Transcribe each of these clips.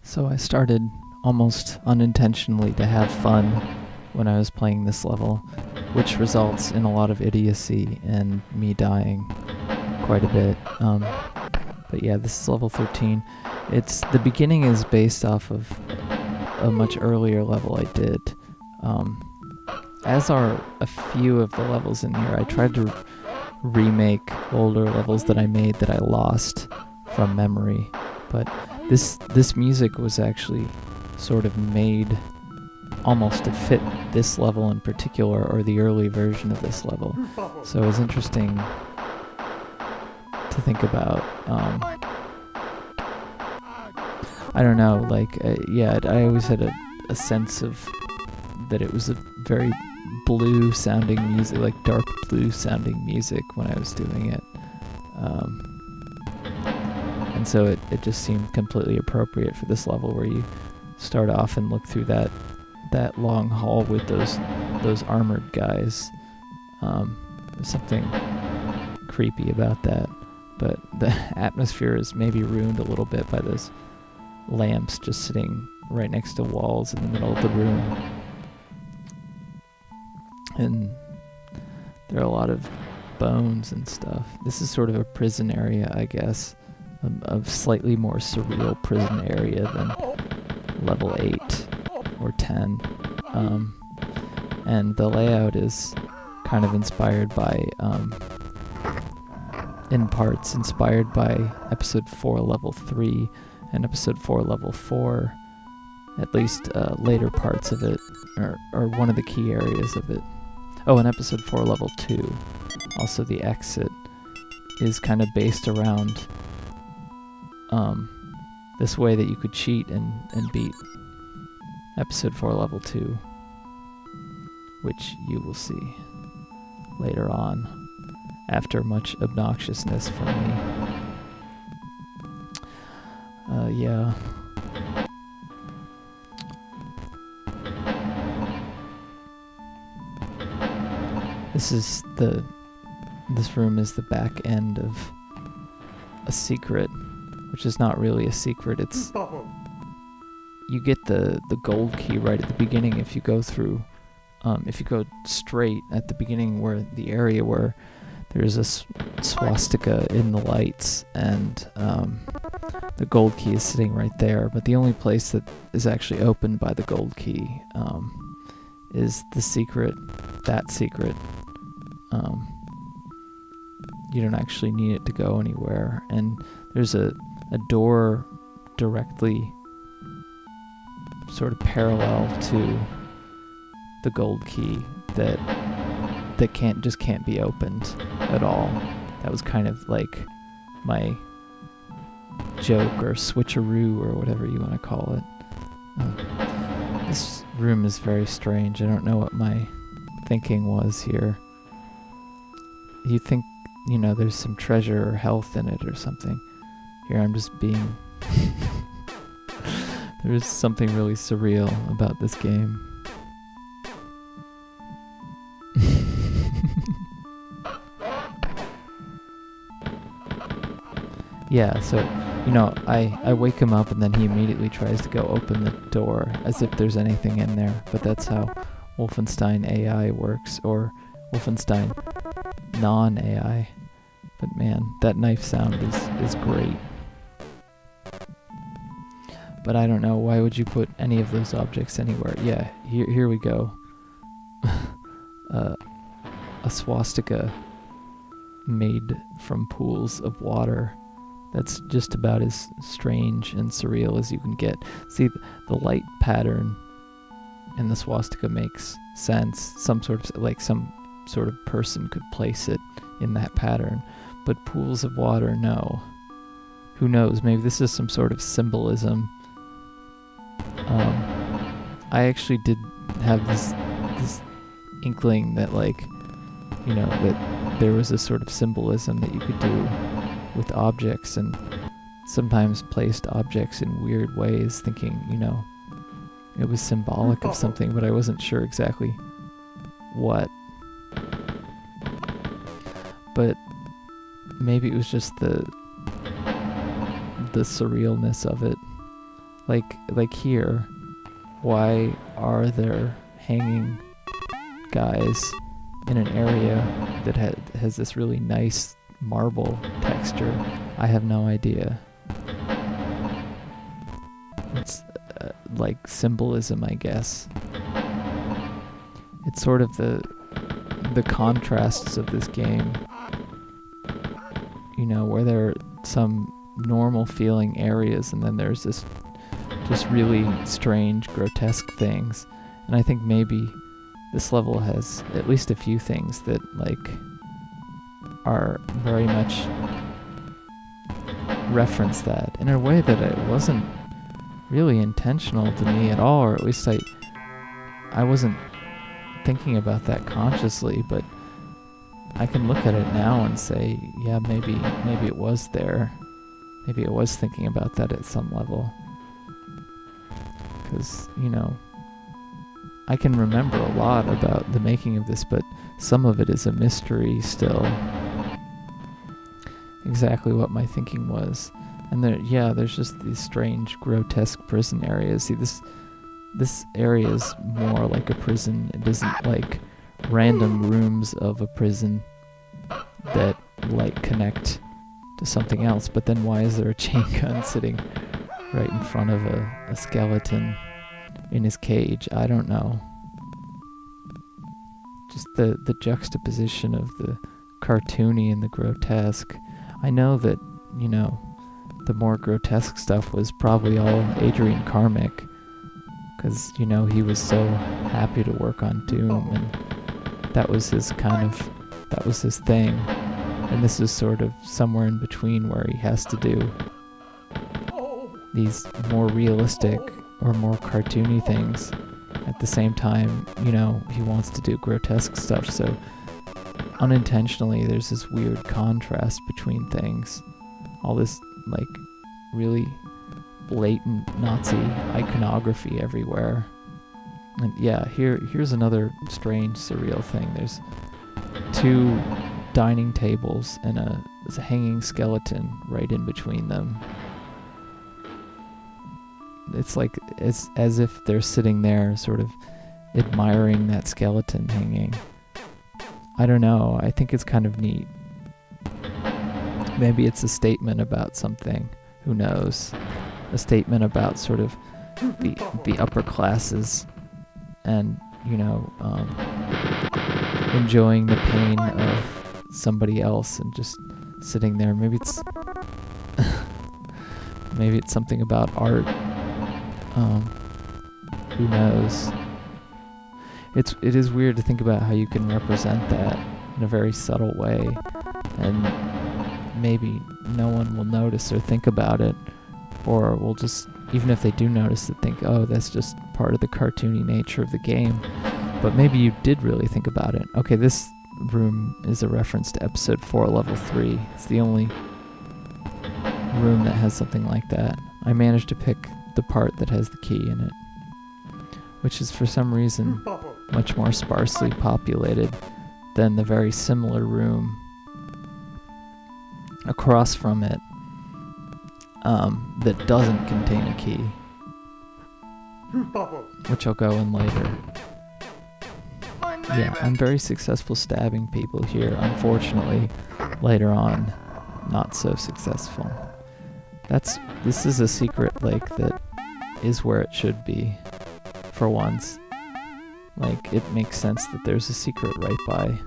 So I started almost unintentionally to have fun when I was playing this level, which results in a lot of idiocy and me dying quite a bit. But yeah, this is level 13. The beginning is based off of a much earlier level I did. As are a few of the levels in here. I tried to remake older levels that I made that I lost from memory, but this music was actually sort of made almost to fit this level in particular, or the early version of this level. So it was interesting to think about. I don't know, I always had a sense of that it was a very blue sounding music, like dark blue sounding music when I was doing it. And so it just seemed completely appropriate for this level, where you start off and look through that long hall with those armored guys. There's something creepy about that, but the atmosphere is maybe ruined a little bit by those lamps just sitting right next to walls in the middle of the room. And there are a lot of bones and stuff. This is sort of a prison area, I guess. A slightly more surreal prison area than level 8 or 10. And the layout is kind of inspired by, in parts, inspired by Episode 4 Level 3 and Episode 4 Level 4, at least later parts of it, or one of the key areas of it. Oh, and Episode 4 Level 2, also the exit, is kind of based around this way that you could cheat and beat Episode 4 Level 2, which you will see later on, after much obnoxiousness from me. Yeah. This room is the back end of a secret, which is not really a secret. It's you get the gold key right at the beginning if you go through. If you go straight at the beginning, where the area where there's a swastika in the lights, and the gold key is sitting right there. But the only place that is actually opened by the gold key is the secret. That secret. You don't actually need it to go anywhere, and there's a door directly sort of parallel to the gold key that can't be opened at all. That was kind of like my joke or switcheroo or whatever you want to call it. This room is very strange. I don't know what my thinking was here. You think, there's some treasure or health in it or something. Here I'm just being... There's something really surreal about this game. Yeah, so, I wake him up and then he immediately tries to go open the door as if there's anything in there. But that's how Wolfenstein AI works, or Wolfenstein non-AI. But man, that knife sound is great. But I don't know, why would you put any of those objects anywhere? Yeah, here we go. A swastika made from pools of water. That's just about as strange and surreal as you can get. See, the light pattern in the swastika makes sense. Some sort of person could place it in that pattern. But pools of water, no. Who knows? Maybe this is some sort of symbolism. I actually did have this inkling that, that there was a sort of symbolism that you could do with objects, and sometimes placed objects in weird ways, thinking, it was symbolic of something, but I wasn't sure exactly what. But maybe it was just the surrealness of it. Like here, why are there hanging guys in an area that has this really nice marble texture? I have no idea. It's like symbolism, I guess. It's sort of the contrasts of this game, you know, where there are some normal feeling areas and then there's this just really strange, grotesque things. And I think maybe this level has at least a few things that like are very much reference that in a way that it wasn't really intentional to me at all, or at least I wasn't thinking about that consciously, but I can look at it now and say, yeah, maybe it was there. Maybe it was thinking about that at some level. Because, you know, I can remember a lot about the making of this, but some of it is a mystery still. Exactly what my thinking was. And there's just these strange, grotesque prison areas. See, this area is more like a prison. It isn't like random rooms of a prison that like connect to something else. But then why is there a chain gun sitting right in front of a skeleton in his cage? I don't know. Just the juxtaposition of the cartoony and the grotesque. I know that, you know, the more grotesque stuff was probably all Adrian Carmick, because, you know, he was so happy to work on Doom, and that was his thing. And this is sort of somewhere in between where he has to do these more realistic or more cartoony things. At the same time, you know, he wants to do grotesque stuff, so unintentionally there's this weird contrast between things. All this, like, really blatant Nazi iconography everywhere. And yeah, here's another strange, surreal thing. There's two dining tables and there's a hanging skeleton right in between them. It's like as if they're sitting there sort of admiring that skeleton hanging. I don't know, I think it's kind of neat. Maybe it's a statement about something, who knows? A statement about sort of the upper classes and, you know, enjoying the pain of somebody else and just sitting there. Maybe it's maybe it's something about art. Who knows? It is weird to think about how you can represent that in a very subtle way, and maybe no one will notice or think about it, or will just, even if they do notice it, think, oh, that's just part of the cartoony nature of the game. But maybe you did really think about it. Okay, this room is a reference to episode 4, level 3. It's the only room that has something like that. I managed to pick the part that has the key in it, which is for some reason much more sparsely populated than the very similar room across from it that doesn't contain a key, which I'll go in later. Yeah, I'm very successful stabbing people here. Unfortunately, later on, not so successful. This is a secret lake that is where it should be, for once. Like, it makes sense that there's a secret right by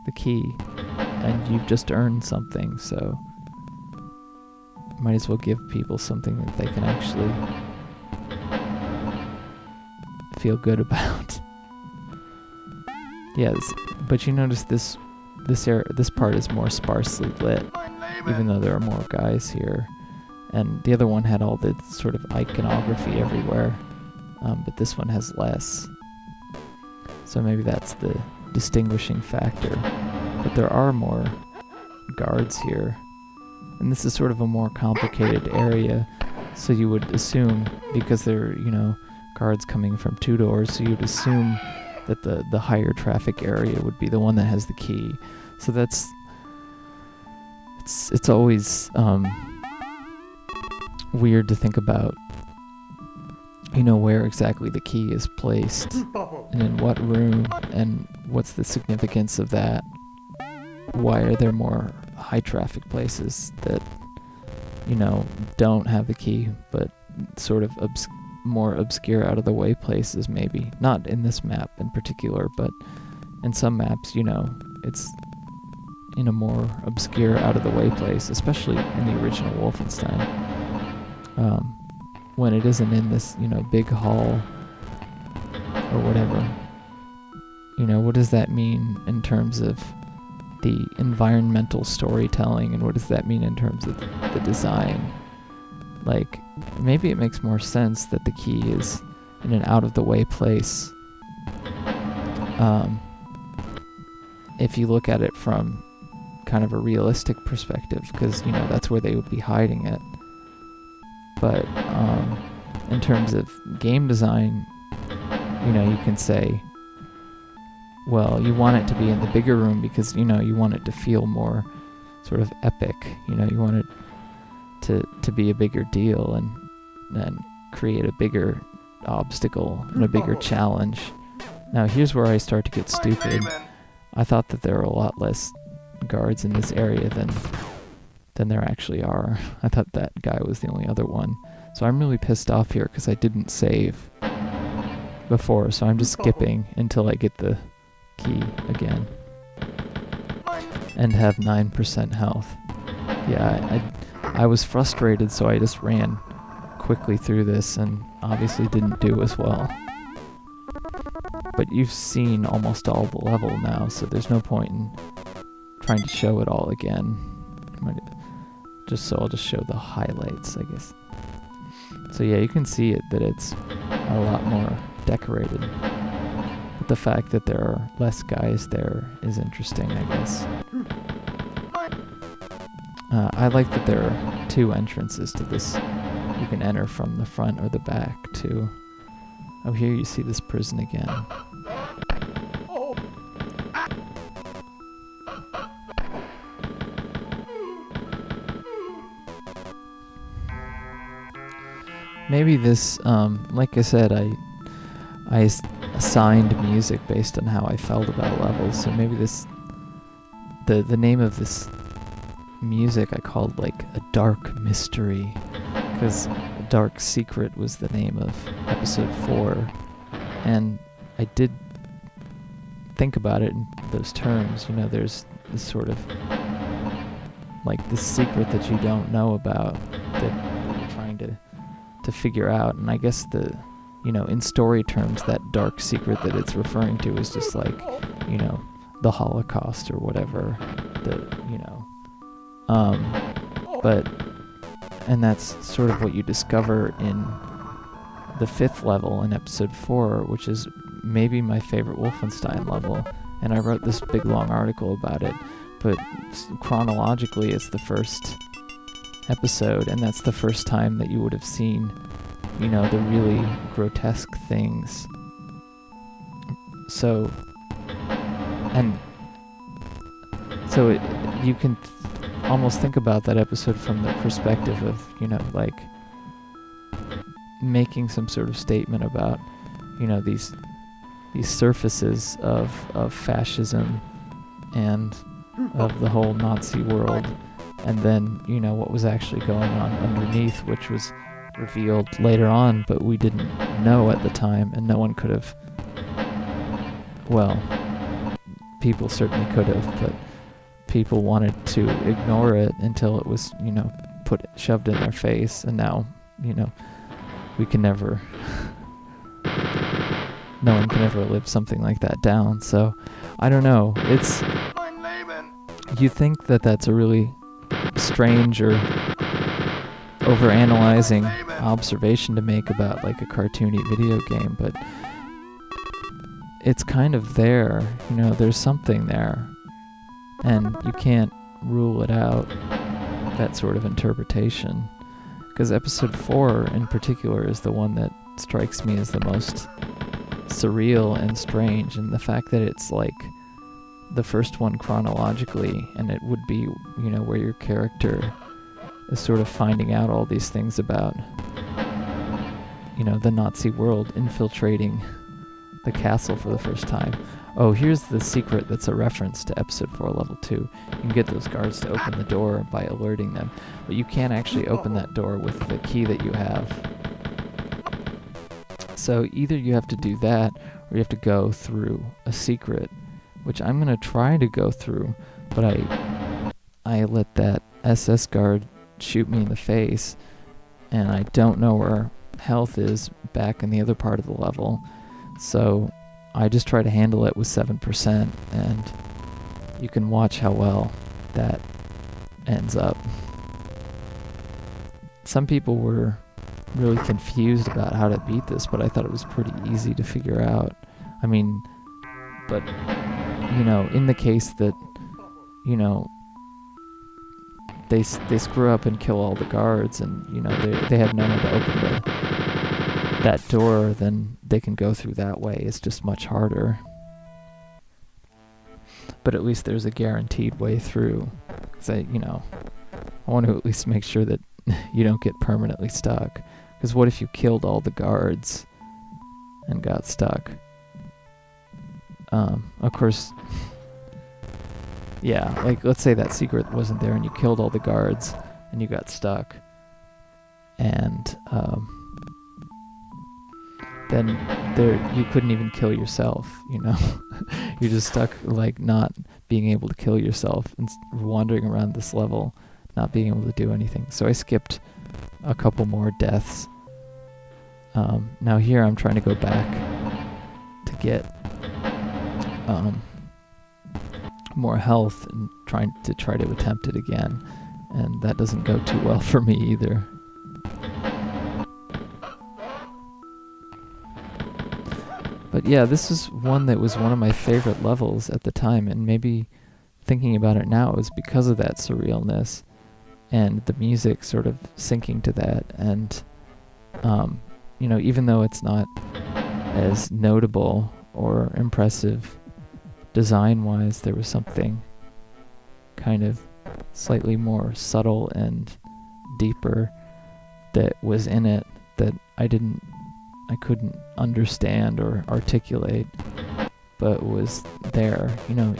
the key, and you've just earned something, so might as well give people something that they can actually feel good about. Yes, but you notice this part is more sparsely lit, even though there are more guys here. And the other one had all the sort of iconography everywhere, but this one has less. So maybe that's the distinguishing factor. But there are more guards here. And this is sort of a more complicated area, so you would assume, because there are, you know, guards coming from 2 doors, so you'd assume that the higher traffic area would be the one that has the key. So it's always weird to think about where exactly the key is placed and in what room and what's the significance of that. Why are there more high traffic places that, don't have the key, but sort of more obscure, out of the way places maybe? Not in this map in particular, but in some maps, it's in a more obscure, out of the way place, especially in the original Wolfenstein. When it isn't in this, big hall or whatever. What does that mean in terms of the environmental storytelling, and what does that mean in terms of the design? Like, maybe it makes more sense that the key is in an out-of-the-way place. If you look at it from kind of a realistic perspective, because, that's where they would be hiding it. But in terms of game design, you can say, well, you want it to be in the bigger room because, you want it to feel more sort of epic. You want it to be a bigger deal and create a bigger obstacle and a bigger challenge. Now, here's where I start to get stupid. I thought that there were a lot less guards in this area than there actually are. I thought that guy was the only other one. So I'm really pissed off here because I didn't save before, so I'm just skipping until I get the key again and have 9% health. Yeah, I was frustrated, so I just ran quickly through this and obviously didn't do as well. But you've seen almost all the level now, so there's no point in trying to show it all again. I'll just show the highlights, I guess. So yeah, you can see it, that it's a lot more decorated. But the fact that there are less guys there is interesting, I guess. I like that there are two entrances to this. You can enter from the front or the back, too. Oh, here you see this prison again. Maybe this, like I said, I assigned music based on how I felt about levels, so maybe this, the name of this music I called like a dark mystery, because a dark secret was the name of episode 4, and I did think about it in those terms. There's this sort of like this secret that you don't know about that you're trying to figure out, and I guess in story terms, that dark secret that it's referring to is just like, the Holocaust or whatever, and that's sort of what you discover in the 5th level in episode 4, which is maybe my favorite Wolfenstein level, and I wrote this big long article about it, but chronologically it's the first episode, and that's the first time that you would have seen, the really grotesque things. So you can almost think about that episode from the perspective of, like making some sort of statement about, these surfaces of fascism and of the whole Nazi world. And then, what was actually going on underneath, which was revealed later on, but we didn't know at the time, and no one could have, well, people certainly could have, but people wanted to ignore it until it was, shoved in their face, and now, we can never, no one can ever live something like that down. So, I don't know, you think that that's a really strange or overanalyzing observation to make about like a cartoony video game, but it's kind of there, there's something there, and you can't rule it out, that sort of interpretation, because episode 4 in particular is the one that strikes me as the most surreal and strange, and the fact that it's like the first one chronologically, and it would be, where your character is sort of finding out all these things about, the Nazi world infiltrating the castle for the first time. Oh, here's the secret that's a reference to episode 4 level 2. You can get those guards to open the door by alerting them, but you can't actually open that door with the key that you have. So either you have to do that, or you have to go through a secret, which I'm going to try to go through, but I let that SS guard shoot me in the face, and I don't know where health is back in the other part of the level, so I just try to handle it with 7%, and you can watch how well that ends up. Some people were really confused about how to beat this, but I thought it was pretty easy to figure out. I mean, but, in the case that, they screw up and kill all the guards, and, they have no one to open that door, then they can go through that way. It's just much harder. But at least there's a guaranteed way through. Because I want to at least make sure that you don't get permanently stuck. Because what if you killed all the guards and got stuck? Of course, yeah, like let's say that secret wasn't there and you killed all the guards and you got stuck. And then you couldn't even kill yourself, You're just stuck, like, not being able to kill yourself and wandering around this level, not being able to do anything. So I skipped a couple more deaths. Now here I'm trying to go back to get more health and try to attempt it again, and that doesn't go too well for me either. But yeah, this is one that was one of my favorite levels at the time, and maybe thinking about it now, it was because of that surrealness and the music sort of syncing to that, and even though it's not as notable or impressive design-wise, there was something kind of slightly more subtle and deeper that was in it that I couldn't understand or articulate, but was there,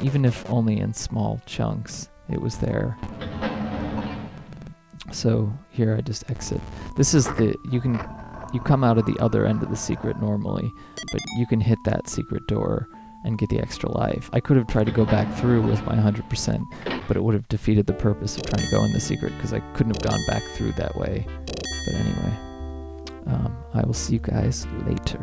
even if only in small chunks, it was there. So here I just exit. This is you come out of the other end of the secret normally, but you can hit that secret door and get the extra life. I could have tried to go back through with my 100%, but it would have defeated the purpose of trying to go in the secret because I couldn't have gone back through that way. But anyway, I will see you guys later.